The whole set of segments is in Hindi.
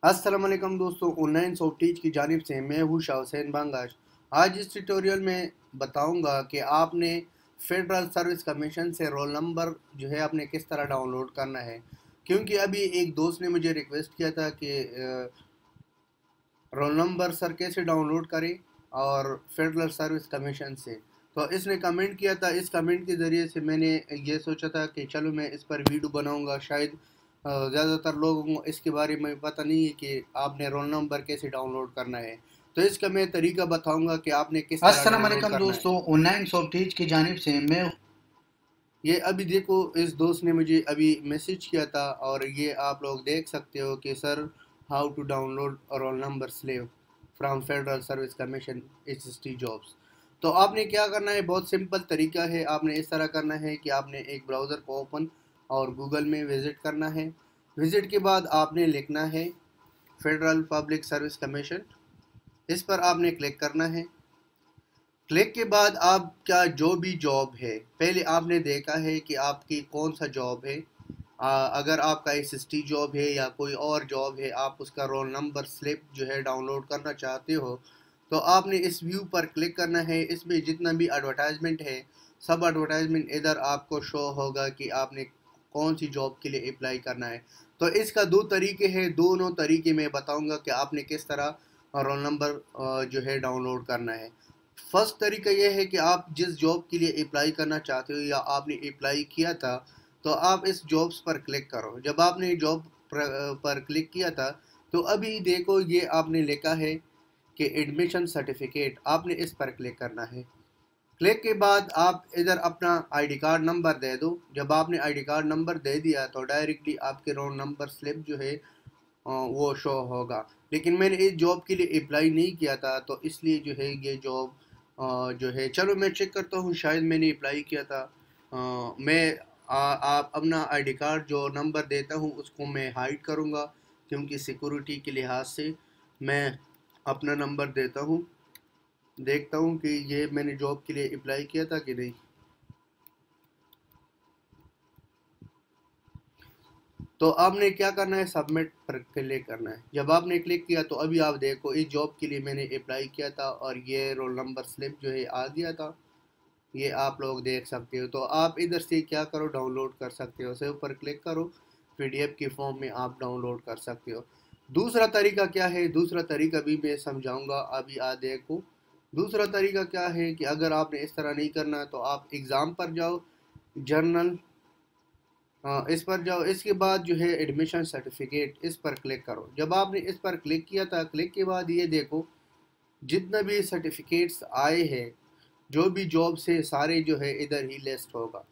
अस्सलाम वालेकुम दोस्तों, ऑनलाइन सॉफ्ट टीच की जानिब से मैं हूँ शाह हुसैन बांगाश। आज इस ट्यूटोरियल में बताऊंगा कि आपने फेडरल सर्विस कमीशन से रोल नंबर जो है आपने किस तरह डाउनलोड करना है। क्योंकि अभी एक दोस्त ने मुझे रिक्वेस्ट किया था कि रोल नंबर सर कैसे डाउनलोड करें और फेडरल सर्विस कमीशन से। तो इसने कमेंट किया था, इस कमेंट के ज़रिए से मैंने ये सोचा था कि चलो मैं इस पर वीडियो बनाऊंगा। शायद ज़्यादातर लोगों को इसके बारे में पता नहीं है कि आपने रोल नंबर कैसे डाउनलोड करना है। तो इसका मैं तरीका बताऊंगा कि आपने किस तरह अस्सलाम डाउनलोड वालेकुम करना है। दोस्तों, ऑनलाइन सॉफ्टवेज की जानिब से मैं ये अभी देखो, इस दोस्त ने मुझे अभी मैसेज किया था और ये आप लोग देख सकते हो कि sir, how to download roll number slip from Federal Service Commission HST jobs. तो आपने क्या करना है, बहुत सिंपल तरीका है। आपने इस तरह करना है कि आपने एक ब्राउज़र को ओपन और गूगल में विज़िट करना है। विज़िट के बाद आपने लिखना है फेडरल पब्लिक सर्विस कमीशन। इस पर आपने क्लिक करना है। क्लिक के बाद आपका जो भी जॉब है, पहले आपने देखा है कि आपकी कौन सा जॉब है। अगर आपका SST जॉब है या कोई और जॉब है, आप उसका रोल नंबर स्लिप जो है डाउनलोड करना चाहते हो, तो आपने इस व्यू पर क्लिक करना है। इसमें जितना भी एडवर्टाइजमेंट है, सब एडवर्टाइजमेंट इधर आपको शो होगा कि आपने कौन सी जॉब के लिए अप्लाई करना है। तो इसका दो तरीके हैं, दोनों तरीके मैं बताऊंगा कि आपने किस तरह रोल नंबर जो है डाउनलोड करना है। फर्स्ट तरीका यह है कि आप जिस जॉब के लिए अप्लाई करना चाहते हो या आपने अप्लाई किया था, तो आप इस जॉब्स पर क्लिक करो। जब आपने जॉब पर क्लिक किया था, तो अभी देखो ये आपने लिखा है कि एडमिशन सर्टिफिकेट, आपने इस पर क्लिक करना है। क्लिक के बाद आप इधर अपना आईडी कार्ड नंबर दे दो। जब आपने आईडी कार्ड नंबर दे दिया तो डायरेक्टली आपके रोल नंबर स्लिप जो है वो शो होगा। लेकिन मैंने इस जॉब के लिए अप्लाई नहीं किया था, तो इसलिए जो है ये जॉब जो है, चलो मैं चेक करता हूँ, शायद मैंने अप्लाई किया था। मैं आप अपना आईडी कार्ड जो नंबर देता हूँ उसको मैं हाइड करूँगा, क्योंकि सिक्योरिटी के लिहाज से मैं अपना नंबर देता हूँ। देखता हूँ कि ये मैंने जॉब के लिए अप्लाई किया था कि नहीं। तो आपने क्या करना है, सबमिट पर क्लिक करना है। जब आपने क्लिक किया तो अभी आप देखो इस जॉब के लिए मैंने अप्लाई किया था और ये रोल नंबर स्लिप जो है आ गया था। ये आप लोग देख सकते हो। तो आप इधर से क्या करो, डाउनलोड कर सकते हो। सेव पर क्लिक करो, PDF के फॉर्म में आप डाउनलोड कर सकते हो। दूसरा तरीका क्या है, दूसरा तरीका भी मैं समझाऊंगा, अभी आ देखो। दूसरा तरीका क्या है कि अगर आपने इस तरह नहीं करना तो आप एग्ज़ाम पर जाओ, जर्नल, हाँ इस पर जाओ। इसके बाद जो है एडमिशन सर्टिफिकेट, इस पर क्लिक करो। जब आपने इस पर क्लिक किया था, क्लिक के बाद ये देखो जितना भी सर्टिफिकेट्स आए हैं, जो भी जॉब से, सारे जो है इधर ही लिस्ट होगा।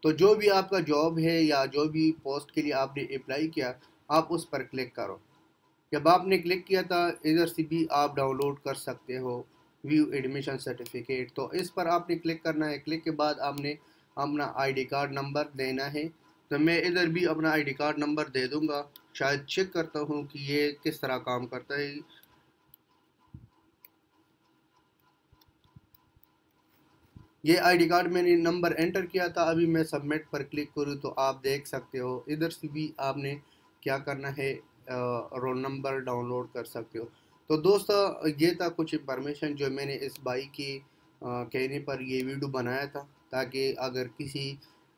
तो जो भी आपका जॉब है या जो भी पोस्ट के लिए आपने अप्लाई किया, आप उस पर क्लिक करो। जब आपने क्लिक किया था, इधर से भी आप डाउनलोड कर सकते हो व्यू एडमिशन सर्टिफिकेट। तो इस पर आपने क्लिक करना है। क्लिक के बाद आपने अपना आईडी कार्ड नंबर देना है। तो मैं इधर भी अपना आईडी कार्ड नंबर दे दूंगा। शायद चेक करता हूँ कि ये किस तरह काम करता है। ये आईडी कार्ड मैंने नंबर एंटर किया था। अभी मैं सबमिट पर क्लिक करूँ तो आप देख सकते हो इधर से भी आपने क्या करना है, रोल नंबर डाउनलोड कर सकते हो। तो दोस्तों, ये था कुछ इंफॉर्मेशन जो मैंने इस भाई की कहने पर ये वीडियो बनाया था, ताकि अगर किसी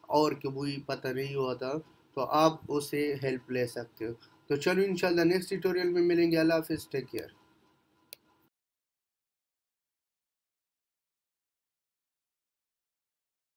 और को भी पता नहीं हुआ था तो आप उससे हेल्प ले सकते हो। तो चलो इंशाल्लाह नेक्स्ट ट्यूटोरियल में मिलेंगे। अल्लाह हाफिज़, टेक केयर।